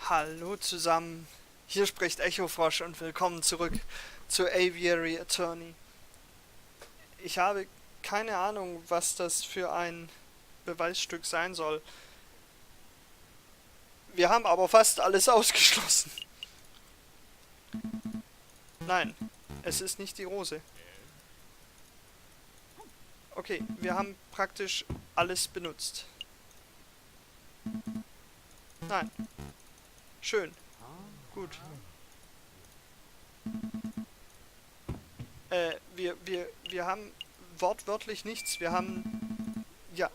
Hallo zusammen, hier spricht Echofrosch und willkommen zurück zu Aviary Attorney. Ich habe keine Ahnung, was das für ein Beweisstück sein soll. Wir haben aber fast alles ausgeschlossen. Nein, es ist nicht die Rose. Okay, wir haben praktisch alles benutzt. Nein. Schön. Gut. Wir haben wortwörtlich nichts. Wir haben... Ja.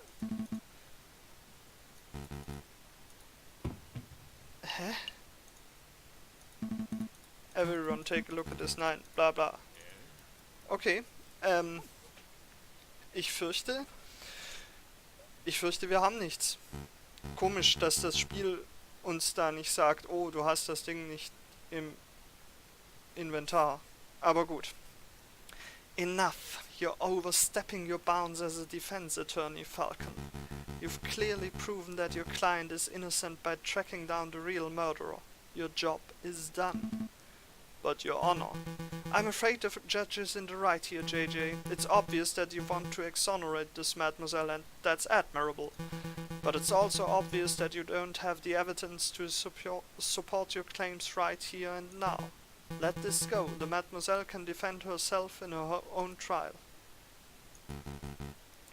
Hä? Everyone take a look at this. Nein, bla bla. Okay. Ich fürchte, wir haben nichts. Komisch, dass das Spiel uns da nicht sagt, oh, du hast das Ding nicht im Inventar. Aber gut. Enough. You're overstepping your bounds as a defense attorney, Falcon. You've clearly proven that your client is innocent by tracking down the real murderer. Your job is done. But, Your Honor, I'm afraid the judge is in the right here, JJ. It's obvious that you want to exonerate this mademoiselle, and that's admirable. But it's also obvious that you don't have the evidence to support your claims right here and now. Let this go. The mademoiselle can defend herself in her own trial.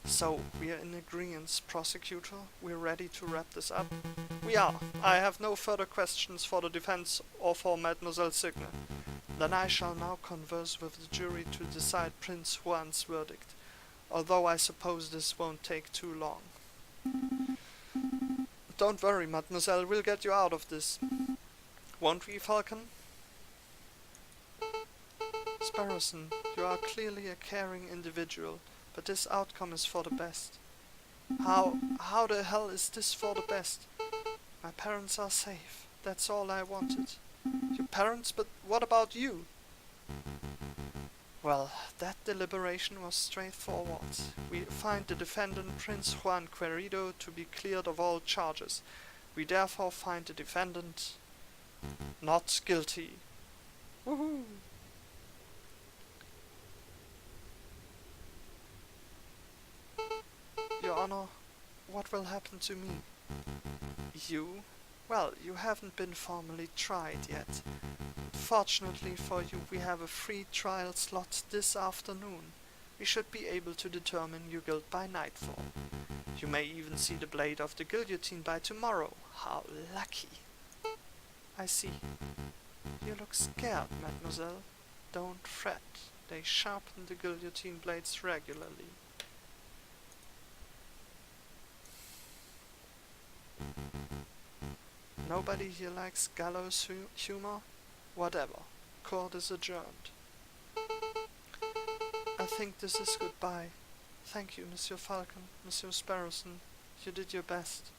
So, we are in agreement, prosecutor? We're ready to wrap this up? We are. I have no further questions for the defense or for Mademoiselle Signer. Then I shall now converse with the jury to decide Prince Juan's verdict, although I suppose this won't take too long. Don't worry, Mademoiselle, we'll get you out of this. Won't we, Falcon? Sparrowson, you are clearly a caring individual, but this outcome is for the best. How the hell is this for the best? My parents are safe. That's all I wanted. Your parents? But what about you? Well, that deliberation was straightforward. We find the defendant Prince Juan Querido to be cleared of all charges. We therefore find the defendant not guilty. Woohoo! Your Honor, what will happen to me? You? Well, you haven't been formally tried yet. Fortunately for you, we have a free trial slot this afternoon. We should be able to determine your guilt by nightfall. You may even see the blade of the guillotine by tomorrow. How lucky! I see. You look scared, mademoiselle. Don't fret. They sharpen the guillotine blades regularly. Nobody here likes gallows humor? Whatever. Court is adjourned. I think this is goodbye. Thank you, Monsieur Falcon, Monsieur Sparrowson. You did your best.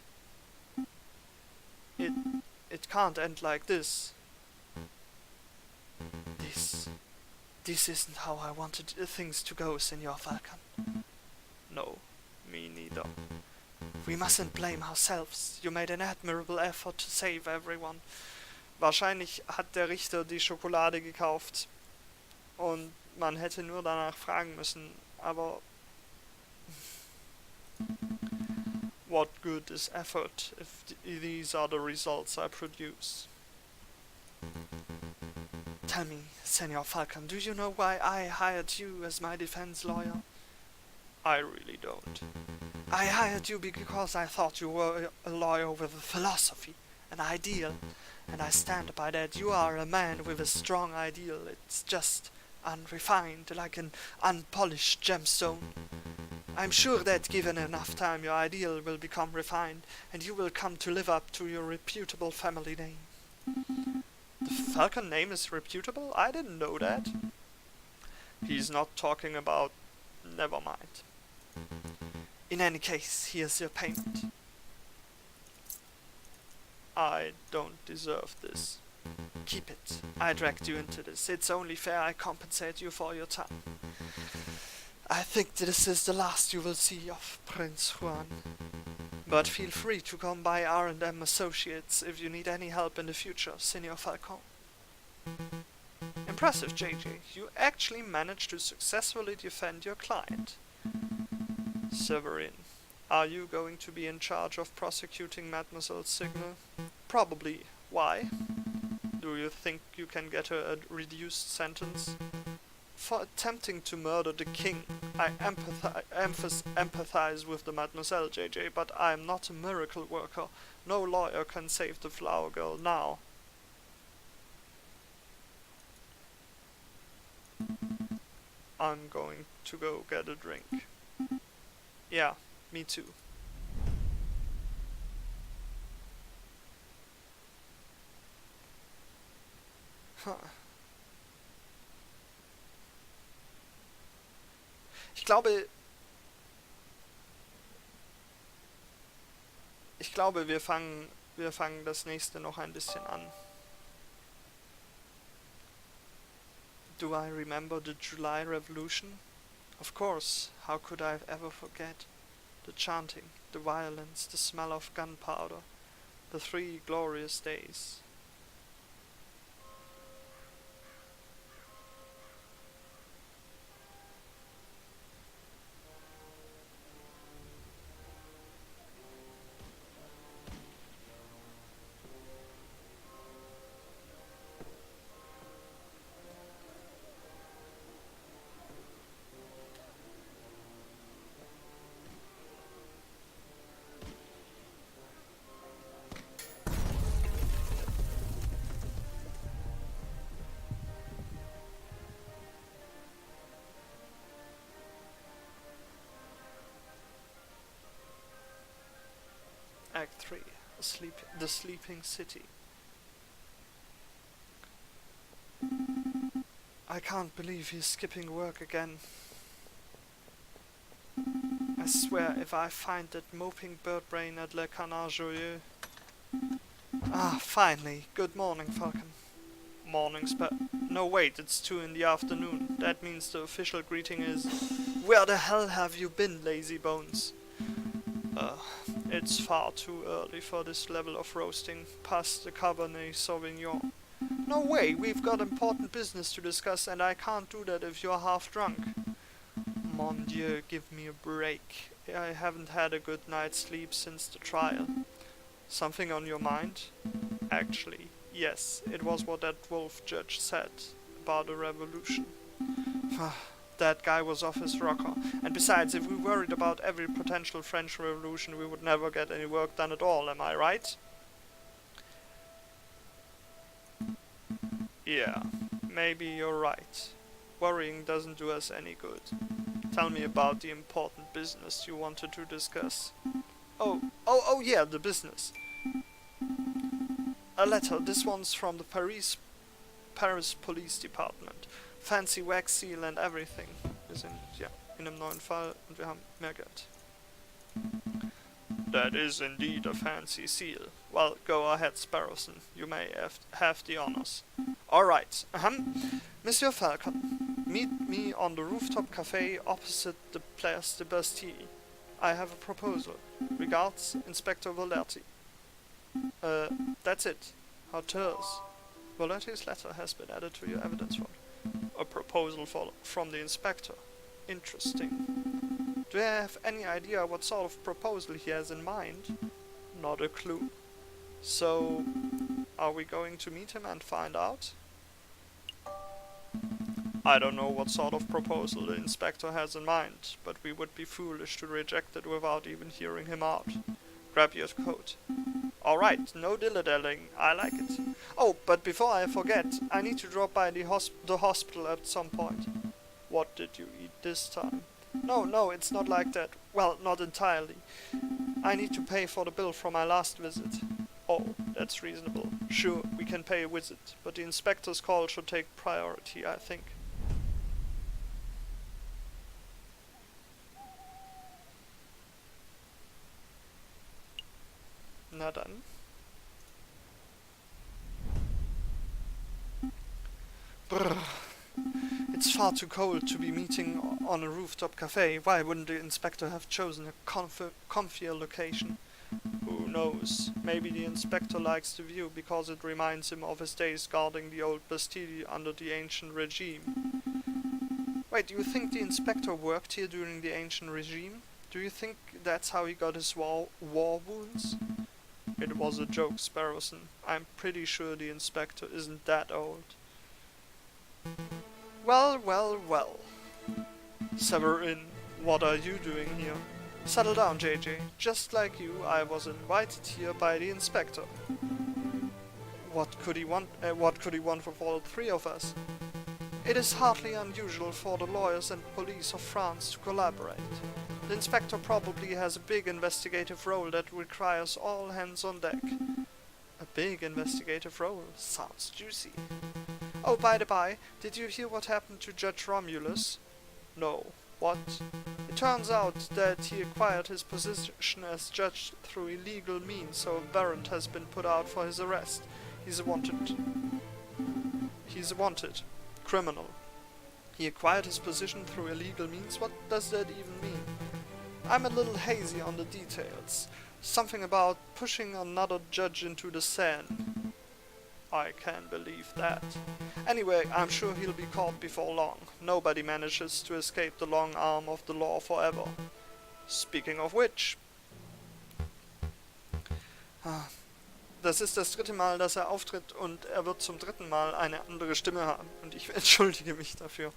It can't end like this. This isn't how I wanted things to go, Senor Falcon. No, me neither. We mustn't blame ourselves. You made an admirable effort to save everyone. Wahrscheinlich hat der Richter die Schokolade gekauft und man hätte nur danach fragen müssen, aber what good is effort if these are the results I produce? Tell me, Senor Falcon, do you know why I hired you as my defense lawyer? I really don't. I hired you because I thought you were a lawyer with a philosophy, an ideal, and I stand by that. You are a man with a strong ideal. It's just unrefined, like an unpolished gemstone. I'm sure that given enough time, your ideal will become refined, and you will come to live up to your reputable family name. The Falcon name is reputable? I didn't know that. He's not talking about... Never mind. In any case, here's your payment. I don't deserve this. Keep it. I dragged you into this. It's only fair I compensate you for your time. I think this is the last you will see of Prince Juan. But feel free to come by R&M Associates if you need any help in the future, Senior Falcon. Impressive, JJ. You actually managed to successfully defend your client. Severin, are you going to be in charge of prosecuting Mademoiselle Signal? Probably. Why? Do you think you can get her a reduced sentence? For attempting to murder the king, I empathize with the Mademoiselle, JJ, but I am not a miracle worker. No lawyer can save the flower girl now. I'm going to go get a drink. Yeah, me too. Huh. Ich glaube, wir fangen das nächste noch ein bisschen an. Do I remember the July Revolution? Of course, how could I ever forget? The chanting, the violence, the smell of gunpowder, the 3 glorious days. Act 3, The Sleeping City. I can't believe he's skipping work again. I swear, if I find that moping birdbrain at Le Canard Joyeux... Ah, finally. Good morning, Falcon. Morning, No, wait, it's 2 in the afternoon. That means the official greeting is... Where the hell have you been, lazy bones? It's far too early for this level of roasting, past the Cabernet Sauvignon. No way, we've got important business to discuss and I can't do that if you're half drunk. Mon Dieu, give me a break. I haven't had a good night's sleep since the trial. Something on your mind? Actually, yes, it was what that wolf judge said about the revolution. That guy was off his rocker. And besides, if we worried about every potential French revolution, we would never get any work done at all, am I right? Yeah, maybe you're right. Worrying doesn't do us any good. Tell me about the important business you wanted to discuss. Oh yeah, the business. A letter. This one's from the Paris Police Department. Fancy wax seal and everything. Wir sind, ja, in einem neuen Fall und wir haben mehr Geld. That is indeed a fancy seal. Well, go ahead, Sparrowson. You may have the honors. Alright. Monsieur Falcon, meet me on the rooftop cafe opposite the Place de Bastille. I have a proposal. Regards, Inspector Volerti. That's it. Hotels. Volerti's letter has been added to your evidence file. A proposal from the inspector. Interesting. Do you have any idea what sort of proposal he has in mind? Not a clue. So, are we going to meet him and find out? I don't know what sort of proposal the inspector has in mind, but we would be foolish to reject it without even hearing him out. Grab your coat. Alright, no dilly-dallying, I like it. Oh, but before I forget, I need to drop by the hospital at some point. What did you eat this time? No, it's not like that. Well, not entirely. I need to pay for the bill from my last visit. Oh, that's reasonable. Sure, we can pay a visit, but the inspector's call should take priority, I think. Na dann. Brr. It's far too cold to be meeting on a rooftop cafe. Why wouldn't the inspector have chosen a comfier location? Who knows? Maybe the inspector likes the view because it reminds him of his days guarding the old Bastille under the ancient regime. Wait, do you think the inspector worked here during the ancient regime? Do you think that's how he got his war wounds? It was a joke, Sparrowson. I'm pretty sure the inspector isn't that old. Well, well, well. Severin, what are you doing here? Settle down, JJ. Just like you, I was invited here by the inspector. What could he want? What could he want with all three of us? It is hardly unusual for the lawyers and police of France to collaborate. The inspector probably has a big investigative role that requires all hands on deck. A big investigative role? Sounds juicy. Oh, by the by, did you hear what happened to Judge Romulus? No. What? It turns out that he acquired his position as judge through illegal means, so a warrant has been put out for his arrest. He's a wanted criminal. He acquired his position through illegal means? What does that even mean? I'm a little hazy on the details. Something about pushing another judge into the Seine. I can't believe that. Anyway, I'm sure he'll be caught before long. Nobody manages to escape the long arm of the law forever. Speaking of which... Das ist das dritte Mal, dass er auftritt und er wird zum dritten Mal eine andere Stimme haben. Und ich entschuldige mich dafür.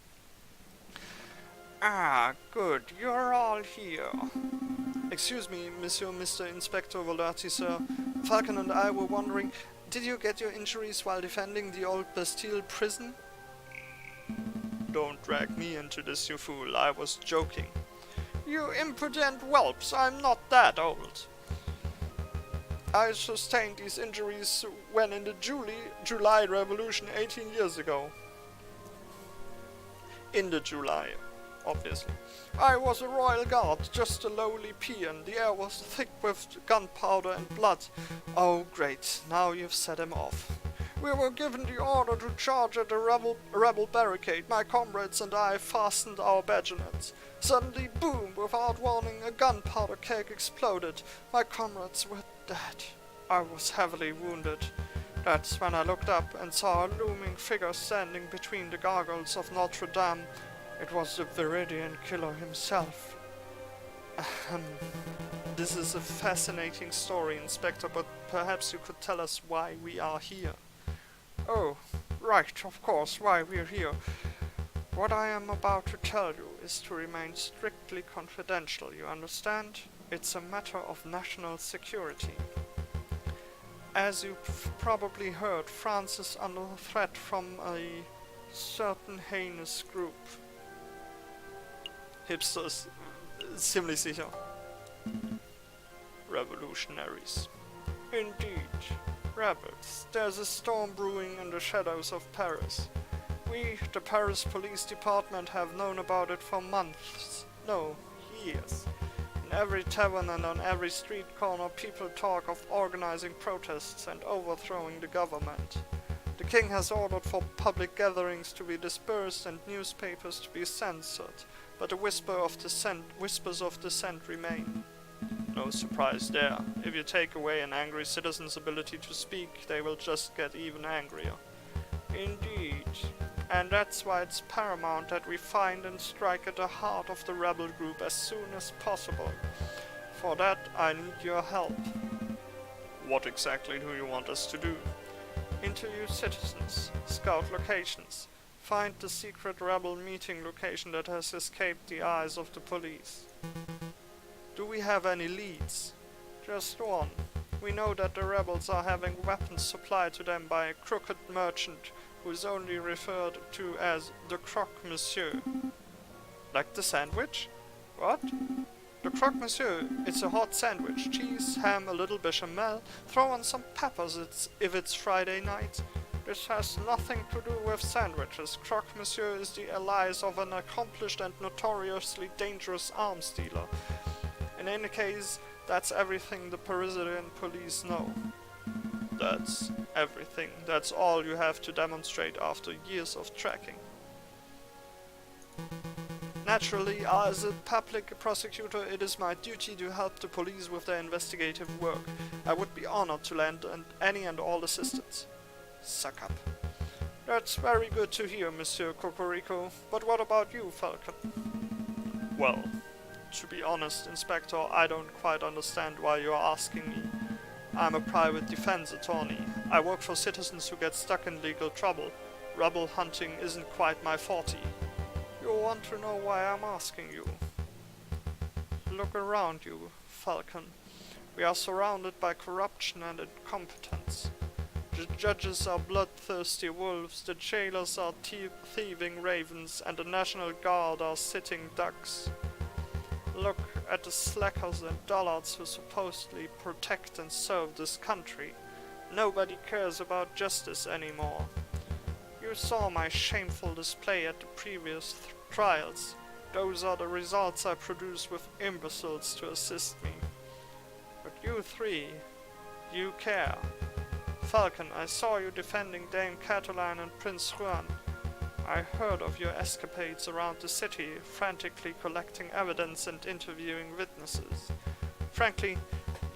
Ah, good. You're all here. Excuse me, Mr. Inspector Volerti, sir. Falcon and I were wondering... Did you get your injuries while defending the old Bastille prison? Don't drag me into this, you fool. I was joking. You impudent whelps, I'm not that old. I sustained these injuries when in the July Revolution 18 years ago. In the July, obviously. I was a royal guard, just a lowly peon. The air was thick with gunpowder and blood. Oh, great, now you've set him off. We were given the order to charge at the rebel barricade. My comrades and I fastened our bajonets. Suddenly, boom, without warning, a gunpowder keg exploded. My comrades were dead. I was heavily wounded. That's when I looked up and saw a looming figure standing between the gargoyles of Notre Dame. It was the Viridian killer himself. This is a fascinating story, Inspector, but perhaps you could tell us why we are here. Oh, right, of course, why we're here. What I am about to tell you is to remain strictly confidential, you understand? It's a matter of national security. As you've probably heard, France is under threat from a certain heinous group. Hipsters, ziemlich sicher. Revolutionaries. Indeed, rebels. There's a storm brewing in the shadows of Paris. We, the Paris Police Department, have known about it for months. No, years. In every tavern and on every street corner, people talk of organizing protests and overthrowing the government. The king has ordered for public gatherings to be dispersed and newspapers to be censored, but the whispers of dissent remain. No surprise there. If you take away an angry citizen's ability to speak, they will just get even angrier. Indeed. And that's why it's paramount that we find and strike at the heart of the rebel group as soon as possible. For that, I need your help. What exactly do you want us to do? Interview citizens, scout locations, find the secret rebel meeting location that has escaped the eyes of the police. Do we have any leads? Just one. We know that the rebels are having weapons supplied to them by a crooked merchant who is only referred to as the Croque Monsieur. Like the sandwich? What? The Croque Monsieur, it's a hot sandwich. Cheese, ham, a little bechamel, throw on some peppers if it's Friday night. This has nothing to do with sandwiches. Croque Monsieur is the alias of an accomplished and notoriously dangerous arms dealer. In any case, that's everything the Parisian police know. That's everything. That's all you have to demonstrate after years of tracking. Naturally, as a public prosecutor, it is my duty to help the police with their investigative work. I would be honored to lend any and all assistance. Suck up. That's very good to hear, Monsieur Cocorico. But what about you, Falcon? Well, to be honest, Inspector, I don't quite understand why you're asking me. I'm a private defense attorney. I work for citizens who get stuck in legal trouble. Rebel hunting isn't quite my forte. You want to know why I'm asking you? Look around you, Falcon. We are surrounded by corruption and incompetence. The judges are bloodthirsty wolves, the jailers are thieving ravens, and the National Guard are sitting ducks. Look at the slackers and dullards who supposedly protect and serve this country. Nobody cares about justice anymore. You saw my shameful display at the previous trials. Those are the results I produce with imbeciles to assist me. But you three, you care. Falcon, I saw you defending Dame Catiline and Prince Juan. I heard of your escapades around the city, frantically collecting evidence and interviewing witnesses. Frankly,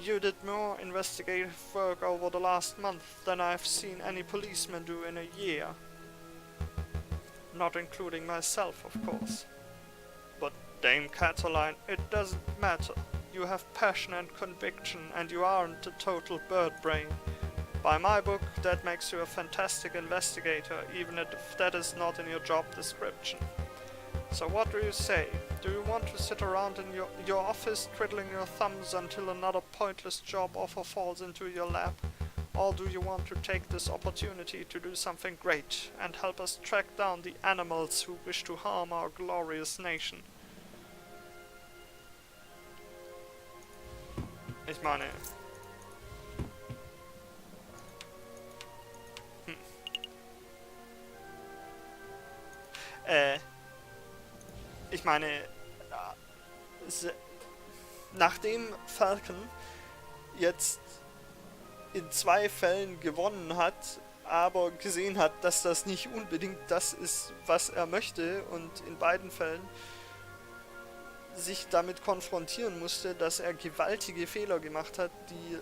you did more investigative work over the last month than I've seen any policeman do in a year. Not including myself, of course. But Dame Catiline, it doesn't matter. You have passion and conviction, and you aren't a total bird brain. By my book, that makes you a fantastic investigator, even if that is not in your job description. So what do you say? Do you want to sit around in your office twiddling your thumbs until another pointless job offer falls into your lap? Or do you want to take this opportunity to do something great and help us track down the animals who wish to harm our glorious nation? Ich meine... Ich meine, nachdem Falcon jetzt in 2 Fällen gewonnen hat, aber gesehen hat, dass das nicht unbedingt das ist, was er möchte, und in beiden Fällen sich damit konfrontieren musste, dass er gewaltige Fehler gemacht hat, die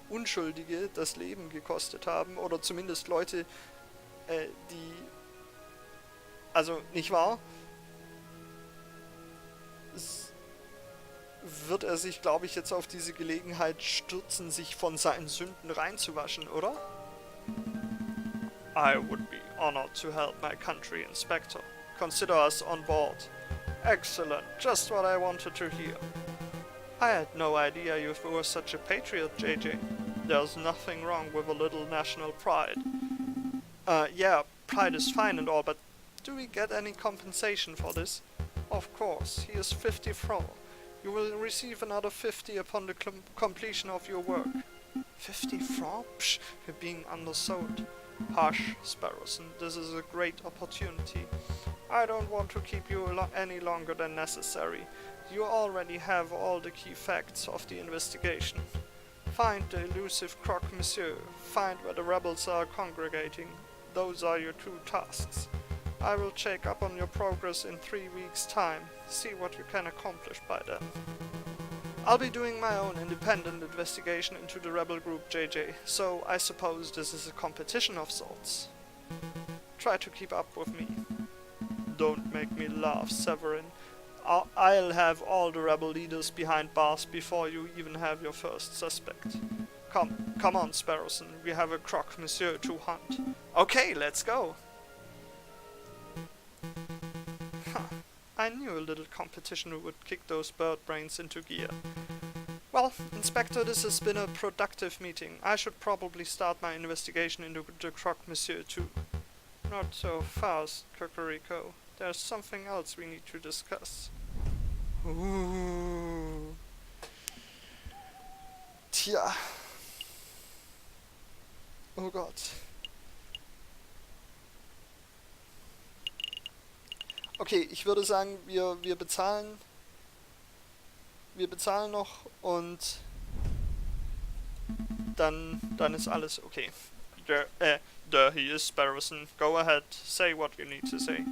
Unschuldige das Leben gekostet haben, oder zumindest Leute, die... Also, nicht wahr? Wird er sich, glaube ich, jetzt auf diese Gelegenheit stürzen, sich von seinen Sünden reinzuwaschen, oder? I would be honored to help my country, Inspector. Consider us on board. Excellent, just what I wanted to hear. I had no idea you were such a patriot, JJ. There's nothing wrong with a little national pride. Yeah, pride is fine and all, but do we get any compensation for this? Of course, he is 50 francs. You will receive another 50 upon the completion of your work. 50 francs? Psh, you're being undersold. Hush, Sparrowson, this is a great opportunity. I don't want to keep you any longer than necessary. You already have all the key facts of the investigation. Find the elusive croque monsieur. Find where the rebels are congregating. Those are your 2 tasks. I will check up on your progress in 3 weeks' time. See what you can accomplish by then. I'll be doing my own independent investigation into the rebel group JJ, so I suppose this is a competition of sorts. Try to keep up with me. Don't make me laugh, Severin. I'll have all the rebel leaders behind bars before you even have your first suspect. Come on, Sparrowson, we have a croque monsieur to hunt. Okay, let's go! I knew a little competition would kick those bird brains into gear. Well, Inspector, this has been a productive meeting. I should probably start my investigation into the croque monsieur too. Not so fast, Cocorico. There's something else we need to discuss. Ooh. Tja. Oh Gott. Okay, ich würde sagen, wir bezahlen noch und dann ist alles okay. There he is, Sparrowson. Go ahead, say what you need to say.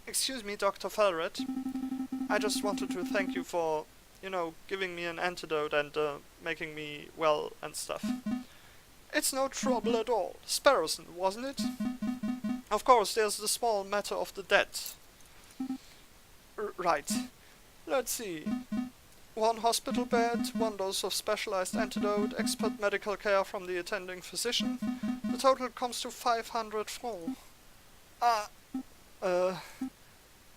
Excuse me, Dr. Felred. I just wanted to thank you for, giving me an antidote and making me well and stuff. It's no trouble at all. Sparrowson, wasn't it? Of course, there's the small matter of the debt. Right. Let's see. 1 hospital bed, 1 dose of specialized antidote, expert medical care from the attending physician. The total comes to 500 francs.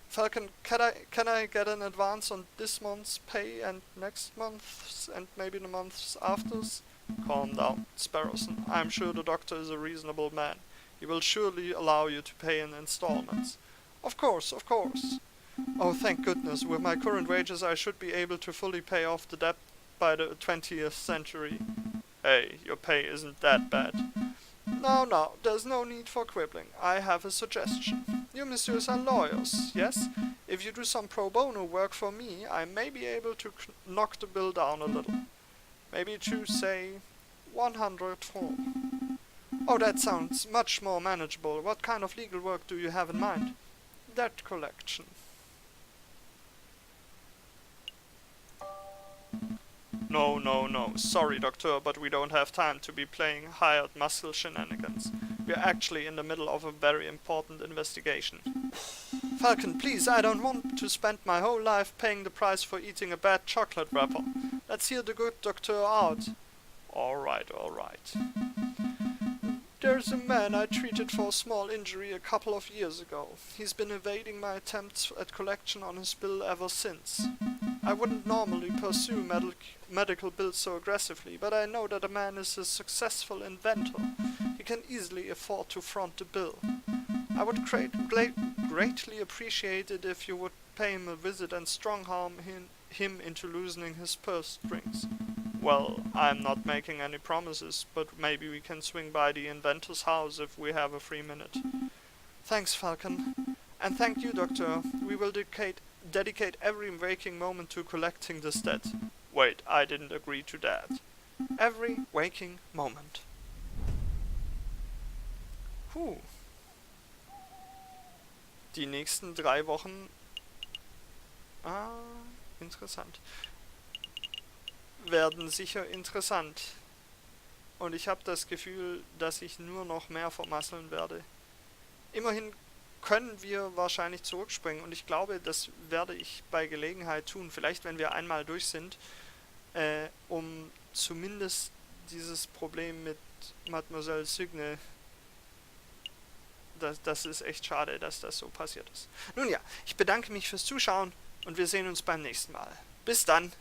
Falcon, can I get an advance on this month's pay and next month's and maybe the months after's? Calm down, Sparrowson. I'm sure the doctor is a reasonable man. He will surely allow you to pay in installments. Of course, of course. Oh, thank goodness. With my current wages, I should be able to fully pay off the debt by the 20th century. Hey, your pay isn't that bad. No, there's no need for quibbling. I have a suggestion. You messieurs are lawyers, yes? If you do some pro bono work for me, I may be able to knock the bill down a little. Maybe to, say, 100 francs. Oh, that sounds much more manageable. What kind of legal work do you have in mind? Debt collection. No. Sorry, Doctor, but we don't have time to be playing hired muscle shenanigans. We're actually in the middle of a very important investigation. Falcon, please, I don't want to spend my whole life paying the price for eating a bad chocolate wrapper. Let's hear the good doctor out. Alright. There's a man I treated for a small injury a couple of years ago. He's been evading my attempts at collection on his bill ever since. I wouldn't normally pursue medical bills so aggressively, but I know that a man is a successful inventor. He can easily afford to front the bill. I would greatly appreciate it if you would pay him a visit and strong-arm him into loosening his purse strings. Well, I'm not making any promises, but maybe we can swing by the inventor's house if we have a free minute. Thanks, Falcon. And thank you, Doctor. We will dedicate every waking moment to collecting this debt. Wait, I didn't agree to that. Every waking moment. Die nächsten 3 Wochen... interessant. Werden sicher interessant. Und ich habe das Gefühl, dass ich nur noch mehr vermasseln werde. Immerhin können wir wahrscheinlich zurückspringen und ich glaube, das werde ich bei Gelegenheit tun. Vielleicht, wenn wir einmal durch sind, um zumindest dieses Problem mit Mademoiselle Signe. Das ist echt schade, dass das so passiert ist. Nun ja, ich bedanke mich fürs Zuschauen und wir sehen uns beim nächsten Mal. Bis dann!